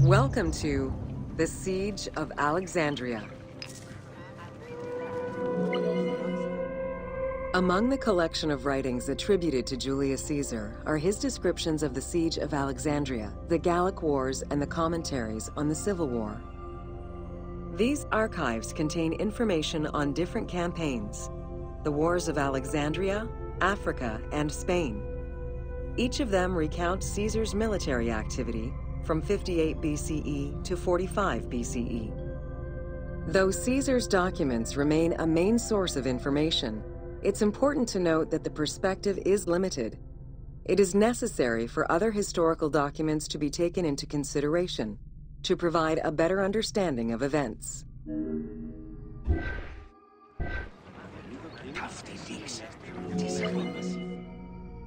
Welcome to the Siege of Alexandria. Among the collection of writings attributed to Julius Caesar are his descriptions of the Siege of Alexandria, the Gallic Wars, and the commentaries on the Civil War. These archives contain information on different campaigns, the Wars of Alexandria, Africa, and Spain. Each of them recounts Caesar's military activity from 58 BCE to 45 BCE. Though Caesar's documents remain a main source of information, it's important to note that the perspective is limited. It is necessary for other historical documents to be taken into consideration to provide a better understanding of events.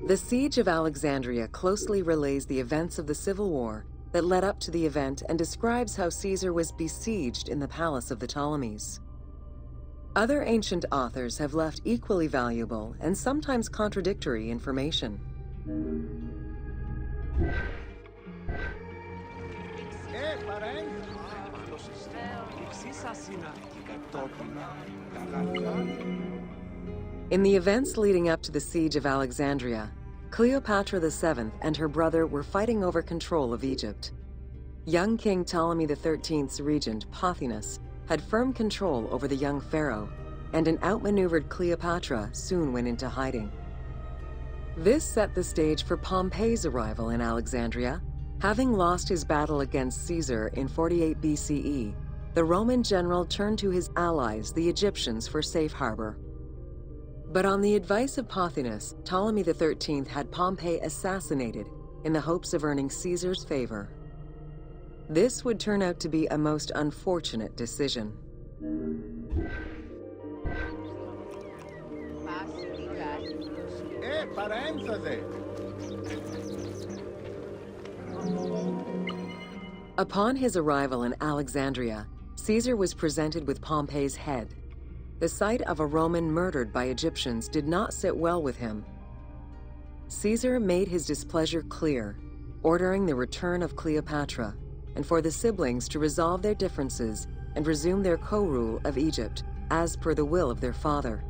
The Siege of Alexandria closely relays the events of the Civil War that led up to the event and describes how Caesar was besieged in the palace of the Ptolemies. Other ancient authors have left equally valuable and sometimes contradictory information. In the events leading up to the Siege of Alexandria, Cleopatra VII and her brother were fighting over control of Egypt. Young King Ptolemy XIII's regent, Pothinus, had firm control over the young pharaoh, and an outmaneuvered Cleopatra soon went into hiding. This set the stage for Pompey's arrival in Alexandria. Having lost his battle against Caesar in 48 BCE, the Roman general turned to his allies, the Egyptians, for safe harbor. But on the advice of Pothinus, Ptolemy XIII had Pompey assassinated in the hopes of earning Caesar's favor. This would turn out to be a most unfortunate decision. Upon his arrival in Alexandria, Caesar was presented with Pompey's head. The sight of a Roman murdered by Egyptians did not sit well with him. Caesar made his displeasure clear, ordering the return of Cleopatra, and for the siblings to resolve their differences and resume their co-rule of Egypt, as per the will of their father.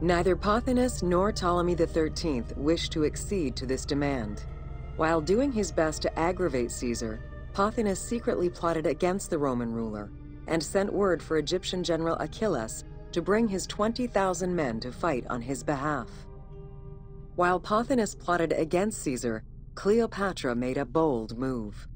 Neither Pothinus nor Ptolemy XIII wished to accede to this demand. While doing his best to aggravate Caesar, Pothinus secretly plotted against the Roman ruler, and sent word for Egyptian General Achilles to bring his 20,000 men to fight on his behalf. While Pothinus plotted against Caesar, Cleopatra made a bold move.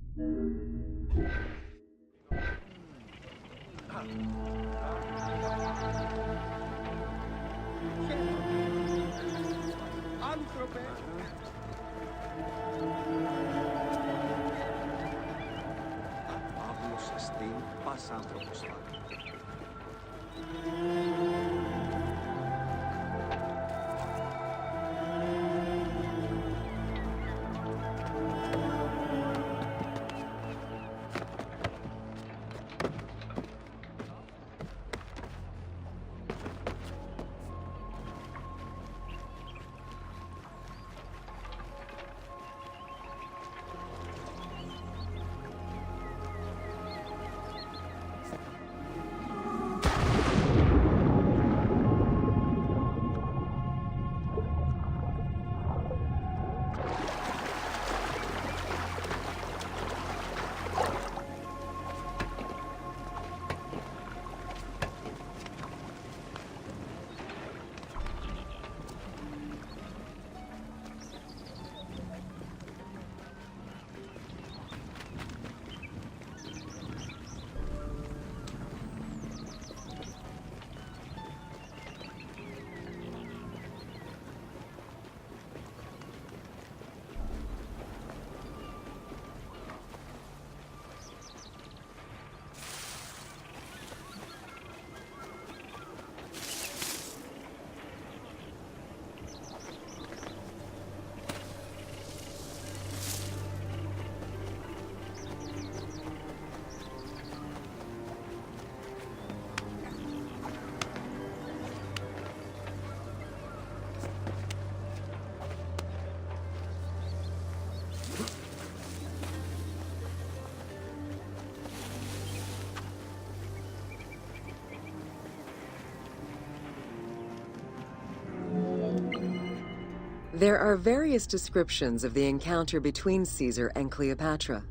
There are various descriptions of the encounter between Caesar and Cleopatra.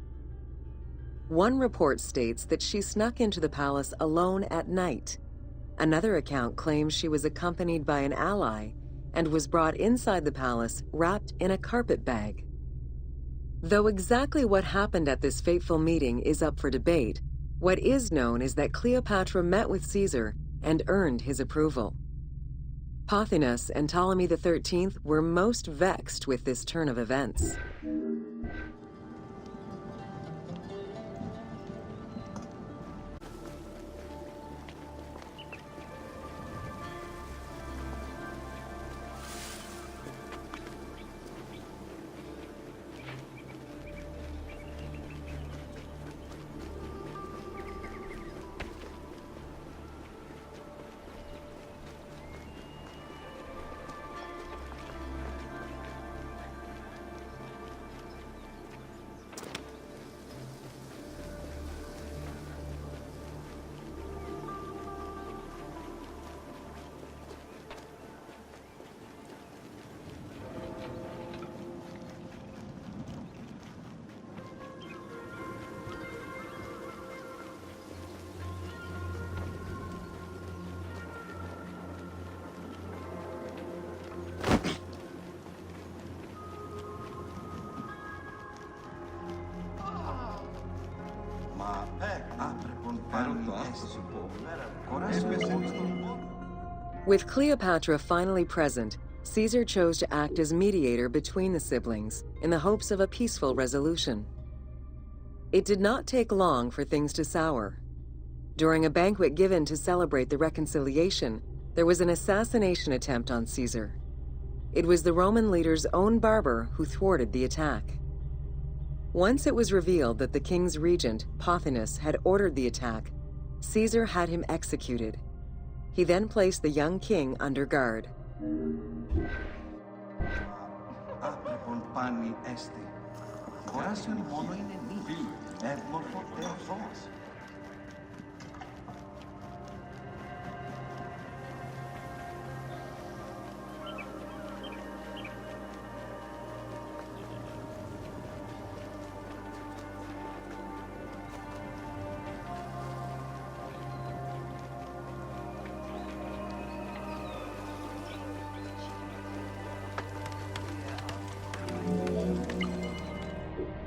One report states that she snuck into the palace alone at night. Another account claims she was accompanied by an ally and was brought inside the palace wrapped in a carpet bag. Though exactly what happened at this fateful meeting is up for debate, what is known is that Cleopatra met with Caesar and earned his approval. Pothinus and Ptolemy XIII were most vexed with this turn of events. With Cleopatra finally present, Caesar chose to act as mediator between the siblings in the hopes of a peaceful resolution. It did not take long for things to sour. During a banquet given to celebrate the reconciliation, there was an assassination attempt on Caesar. It was the Roman leader's own barber who thwarted the attack. Once it was revealed that the king's regent, Pothinus, had ordered the attack, Caesar had him executed. He then placed the young king under guard.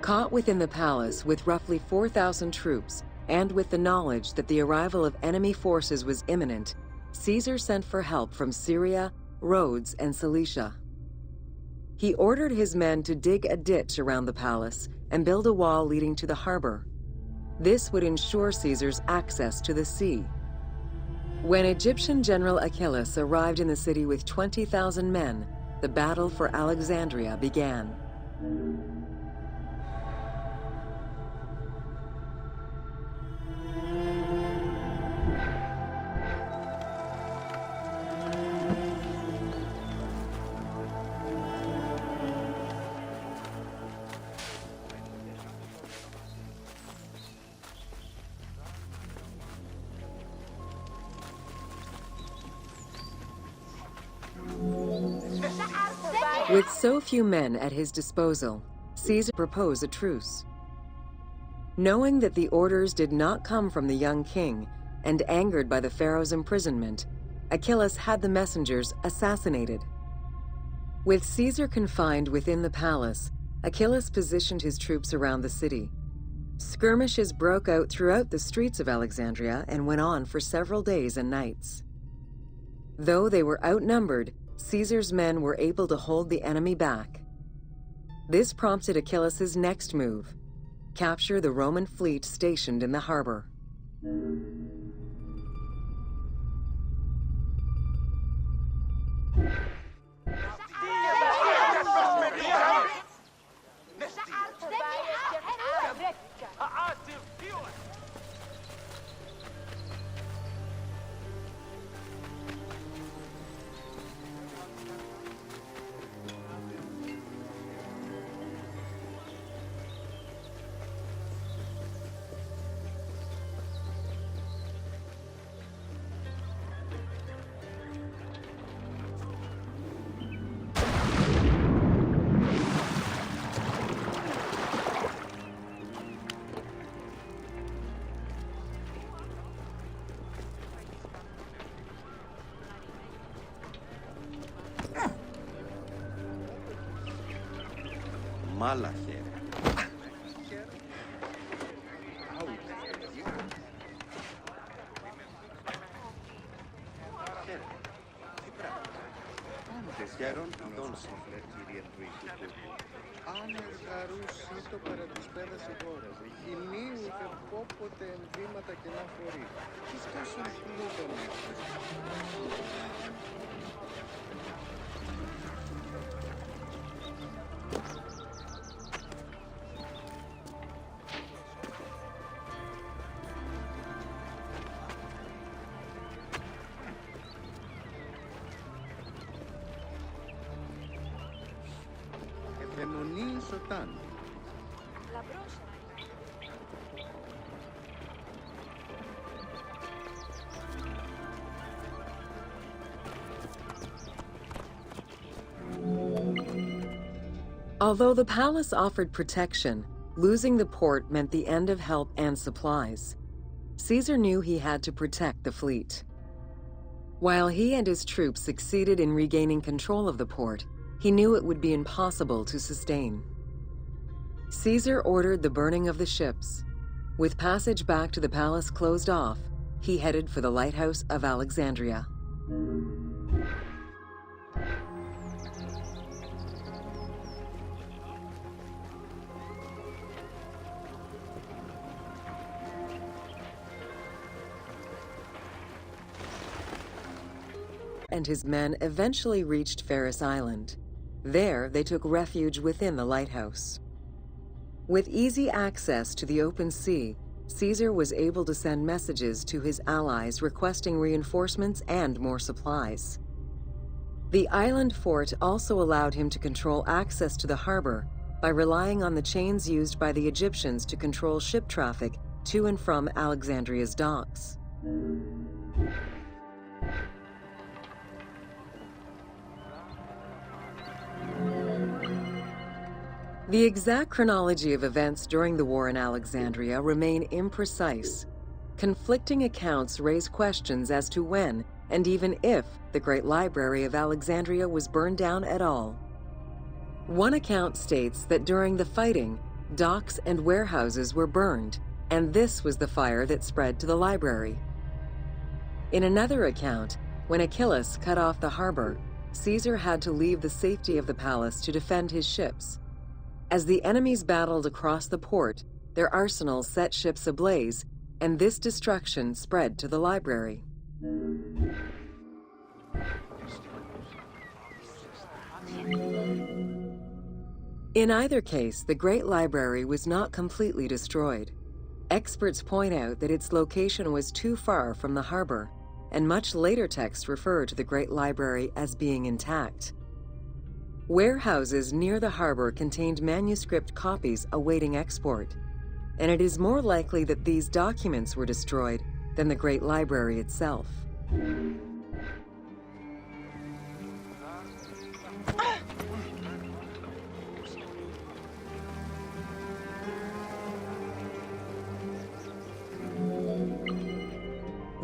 Caught within the palace with roughly 4,000 troops, and with the knowledge that the arrival of enemy forces was imminent, Caesar sent for help from Syria, Rhodes, and Cilicia. He ordered his men to dig a ditch around the palace and build a wall leading to the harbor. This would ensure Caesar's access to the sea. When Egyptian General Achillas arrived in the city with 20,000 men, the battle for Alexandria began. With so few men at his disposal, Caesar proposed a truce. Knowing that the orders did not come from the young king, and angered by the pharaoh's imprisonment, Achillas had the messengers assassinated. With Caesar confined within the palace, Achillas positioned his troops around the city. Skirmishes broke out throughout the streets of Alexandria and went on for several days and nights. Though they were outnumbered, Caesar's men were able to hold the enemy back. This prompted Achillas's next move: capture the Roman fleet stationed in the harbor. Μάλα χέρι. Χαίρον τον σύμφλερ, κύριε του Ιχτυπούκου. Αν εργαρούσι το παρά τους πέδασε γόραζε, γυμνίου και πόποτε εμβήματα και να φορεί. Τι σκάσουν πλούτον αυτός. Εφαιμονή σωτάν. Λαμπρός. Although the palace offered protection, losing the port meant the end of help and supplies. Caesar knew he had to protect the fleet. While he and his troops succeeded in regaining control of the port, he knew it would be impossible to sustain. Caesar ordered the burning of the ships. With passage back to the palace closed off, he headed for the lighthouse of Alexandria. And his men eventually reached Pharos Island. There, they took refuge within the lighthouse. With easy access to the open sea, Caesar was able to send messages to his allies requesting reinforcements and more supplies. The island fort also allowed him to control access to the harbor by relying on the chains used by the Egyptians to control ship traffic to and from Alexandria's docks. The exact chronology of events during the war in Alexandria remain imprecise. Conflicting accounts raise questions as to when, and even if, the Great Library of Alexandria was burned down at all. One account states that during the fighting, docks and warehouses were burned, and this was the fire that spread to the library. In another account, when Achillas cut off the harbor, Caesar had to leave the safety of the palace to defend his ships. As the enemies battled across the port, their arsenals set ships ablaze, and this destruction spread to the library. In either case, the Great Library was not completely destroyed. Experts point out that its location was too far from the harbor, and much later texts refer to the Great Library as being intact. Warehouses near the harbor contained manuscript copies awaiting export, and it is more likely that these documents were destroyed than the Great Library itself.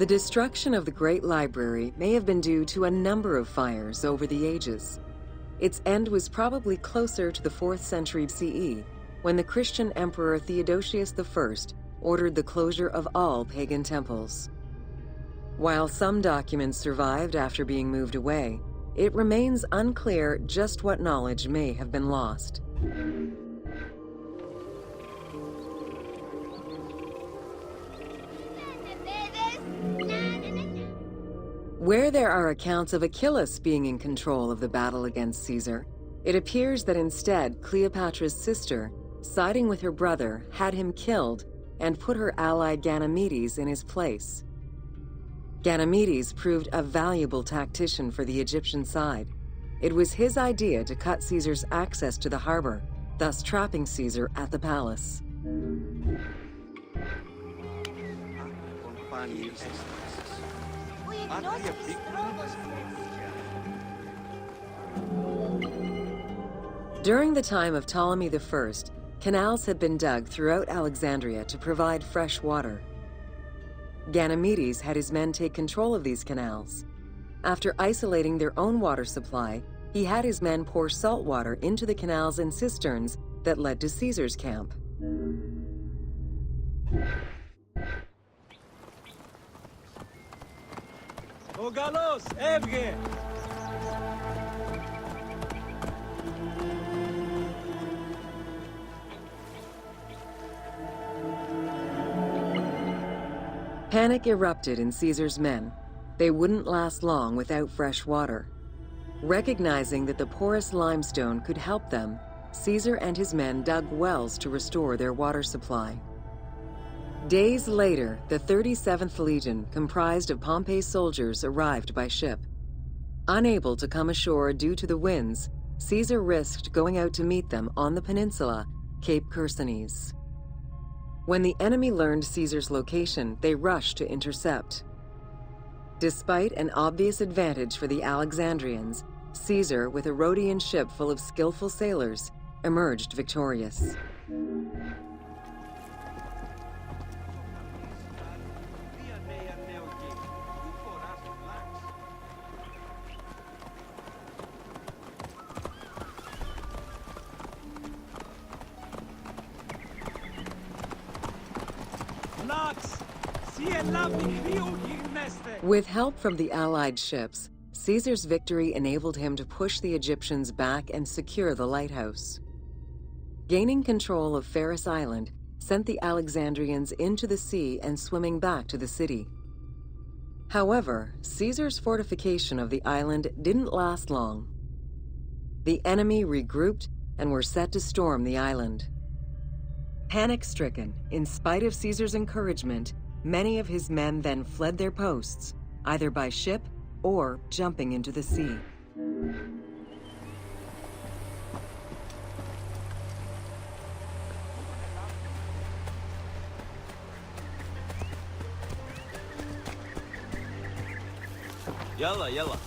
The destruction of the Great Library may have been due to a number of fires over the ages. Its end was probably closer to the 4th century CE, when the Christian Emperor Theodosius I ordered the closure of all pagan temples. While some documents survived after being moved away, it remains unclear just what knowledge may have been lost. Where there are accounts of Achillas being in control of the battle against Caesar, it appears that instead Cleopatra's sister, siding with her brother, had him killed and put her ally Ganymedes in his place. Ganymedes proved a valuable tactician for the Egyptian side. It was his idea to cut Caesar's access to the harbor, thus trapping Caesar at the palace. During the time of Ptolemy I, canals had been dug throughout Alexandria to provide fresh water. Ganymedes had his men take control of these canals. After isolating their own water supply, he had his men pour salt water into the canals and cisterns that led to Caesar's camp. Ο Γαλλός έβγε! Panic erupted in Caesar's men. They wouldn't last long without fresh water. Recognizing that the porous limestone could help them, Caesar and his men dug wells to restore their water supply. Days later, the 37th Legion, comprised of Pompey's soldiers, arrived by ship. Unable to come ashore due to the winds, Caesar risked going out to meet them on the peninsula, Cape Chersonese. When the enemy learned Caesar's location, they rushed to intercept. Despite an obvious advantage for the Alexandrians, Caesar, with a Rhodian ship full of skillful sailors, emerged victorious. With help from the Allied ships, Caesar's victory enabled him to push the Egyptians back and secure the lighthouse. Gaining control of Pharos Island sent the Alexandrians into the sea and swimming back to the city. However, Caesar's fortification of the island didn't last long. The enemy regrouped and were set to storm the island. Panic-stricken, in spite of Caesar's encouragement, many of his men then fled their posts, either by ship or jumping into the sea. Yalla, yalla.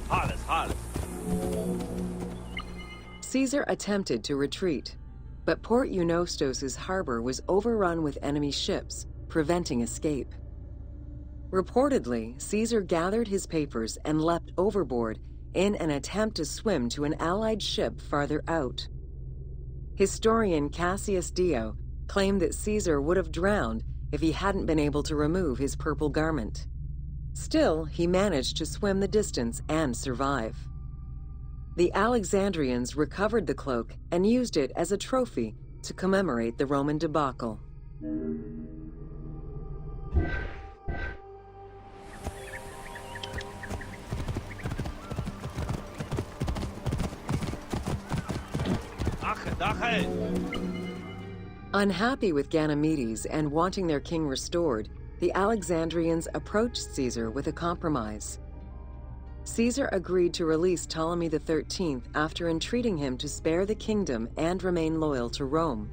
Harless. Caesar attempted to retreat, but Port Eunostos' harbor was overrun with enemy ships, preventing escape. Reportedly, Caesar gathered his papers and leapt overboard in an attempt to swim to an Allied ship farther out. Historian Cassius Dio claimed that Caesar would have drowned if he hadn't been able to remove his purple garment. Still, he managed to swim the distance and survive. The Alexandrians recovered the cloak and used it as a trophy to commemorate the Roman debacle. Unhappy with Ganymedes and wanting their king restored, the Alexandrians approached Caesar with a compromise. Caesar agreed to release Ptolemy XIII after entreating him to spare the kingdom and remain loyal to Rome.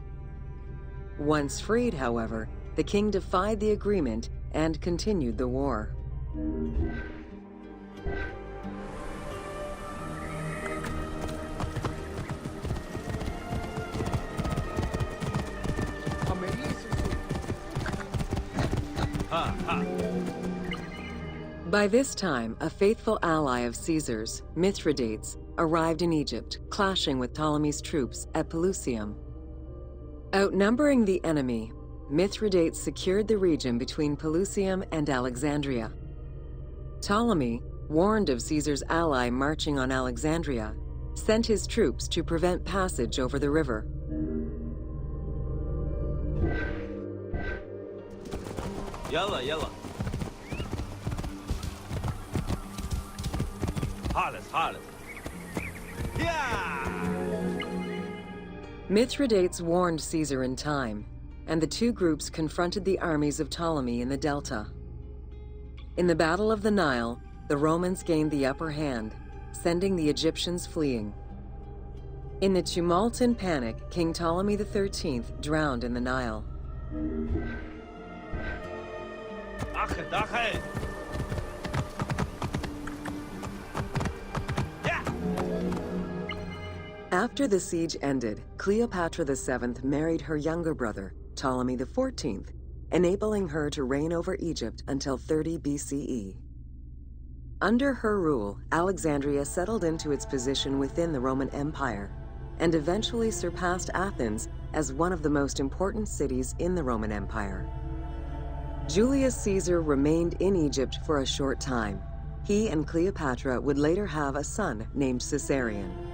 Once freed, however, the king defied the agreement and continued the war. By this time, a faithful ally of Caesar's, Mithridates, arrived in Egypt, clashing with Ptolemy's troops at Pelusium. Outnumbering the enemy, Mithridates secured the region between Pelusium and Alexandria. Ptolemy, warned of Caesar's ally marching on Alexandria, sent his troops to prevent passage over the river. Yalla. Harless. Yeah! Mithridates warned Caesar in time, and the two groups confronted the armies of Ptolemy in the Delta. In the Battle of the Nile, the Romans gained the upper hand, sending the Egyptians fleeing. In the tumult and panic, King Ptolemy XIII drowned in the Nile. After the siege ended, Cleopatra VII married her younger brother, Ptolemy XIV, enabling her to reign over Egypt until 30 BCE. Under her rule, Alexandria settled into its position within the Roman Empire and eventually surpassed Athens as one of the most important cities in the Roman Empire. Julius Caesar remained in Egypt for a short time. He and Cleopatra would later have a son named Caesarion.